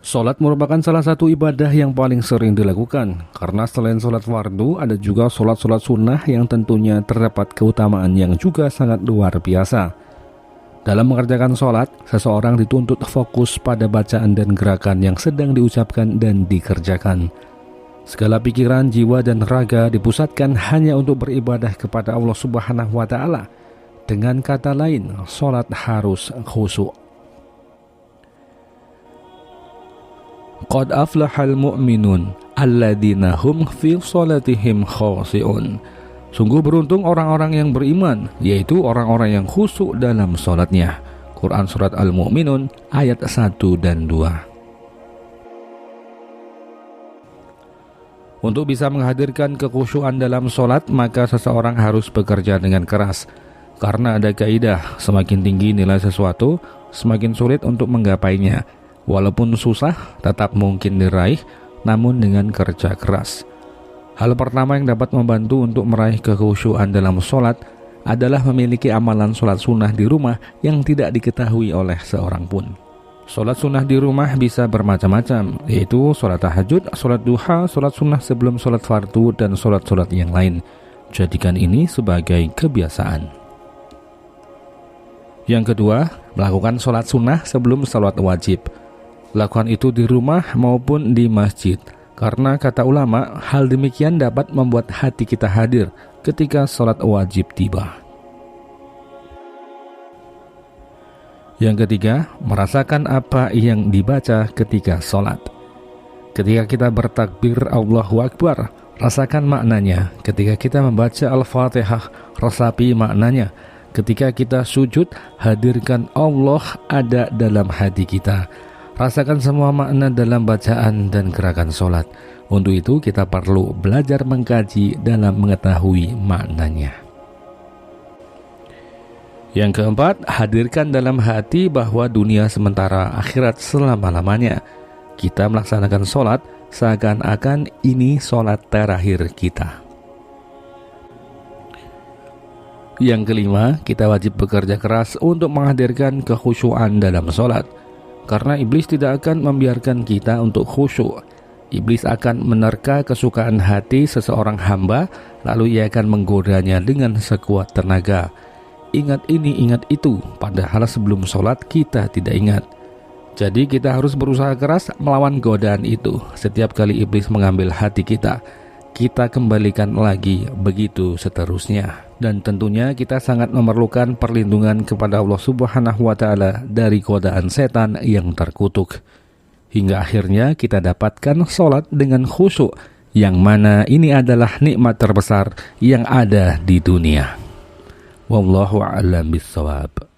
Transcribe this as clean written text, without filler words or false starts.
Sholat merupakan salah satu ibadah yang paling sering dilakukan, karena selain sholat fardu, ada juga sholat-sholat sunnah yang tentunya terdapat keutamaan yang juga sangat luar biasa. Dalam mengerjakan sholat, seseorang dituntut fokus pada bacaan dan gerakan yang sedang diucapkan dan dikerjakan. Segala pikiran, jiwa, dan raga dipusatkan hanya untuk beribadah kepada Allah Subhanahu wa Ta'ala. Dengan kata lain, sholat harus khusyuk. Qad aflahal mu'minun alladzina hum fi sholatihim khashi'un. Sungguh beruntung orang-orang yang beriman, yaitu orang-orang yang khusyuk dalam sholatnya. Quran Surat Al-Mu'minun ayat 1 dan 2. Untuk bisa menghadirkan kekhusyuan dalam sholat, maka seseorang harus bekerja dengan keras. Karena ada kaidah, semakin tinggi nilai sesuatu, semakin sulit untuk menggapainya. Walaupun susah, tetap mungkin diraih, namun dengan kerja keras. Hal pertama yang dapat membantu untuk meraih kekhusyuan dalam sholat adalah memiliki amalan sholat sunnah di rumah yang tidak diketahui oleh seorang pun. Sholat sunnah di rumah bisa bermacam-macam, yaitu sholat tahajud, sholat duha, sholat sunnah sebelum sholat fardu, dan sholat-sholat yang lain. Jadikan ini sebagai kebiasaan. Yang kedua, melakukan sholat sunnah sebelum sholat wajib. Lakukan itu di rumah maupun di masjid, karena kata ulama, hal demikian dapat membuat hati kita hadir ketika sholat wajib tiba. Yang ketiga, merasakan apa yang dibaca ketika sholat. Ketika kita bertakbir Allahu Akbar, rasakan maknanya. Ketika kita membaca Al-Fatihah, resapi maknanya. Ketika kita sujud, hadirkan Allah ada dalam hati kita. Rasakan semua makna dalam bacaan dan gerakan sholat. Untuk itu kita perlu belajar mengkaji dalam mengetahui maknanya. Yang keempat, hadirkan dalam hati bahwa dunia sementara, akhirat selama-lamanya. Kita melaksanakan sholat seakan-akan ini sholat terakhir kita. Yang kelima, kita wajib bekerja keras untuk menghadirkan kekhusyuan dalam sholat. Karena iblis tidak akan membiarkan kita untuk khusyuk. Iblis akan menerka kesukaan hati seseorang hamba, lalu ia akan menggodanya dengan sekuat tenaga. Ingat ini, ingat itu, padahal sebelum sholat kita tidak ingat. Jadi kita harus berusaha keras melawan godaan itu. Setiap kali iblis mengambil hati kita, kita kembalikan lagi, begitu seterusnya. Dan tentunya kita sangat memerlukan perlindungan kepada Allah Subhanahu wa Ta'ala dari godaan setan yang terkutuk. Hingga akhirnya kita dapatkan sholat dengan khusyuk, yang mana ini adalah nikmat terbesar yang ada di dunia. Wallahu a'lam bishawab.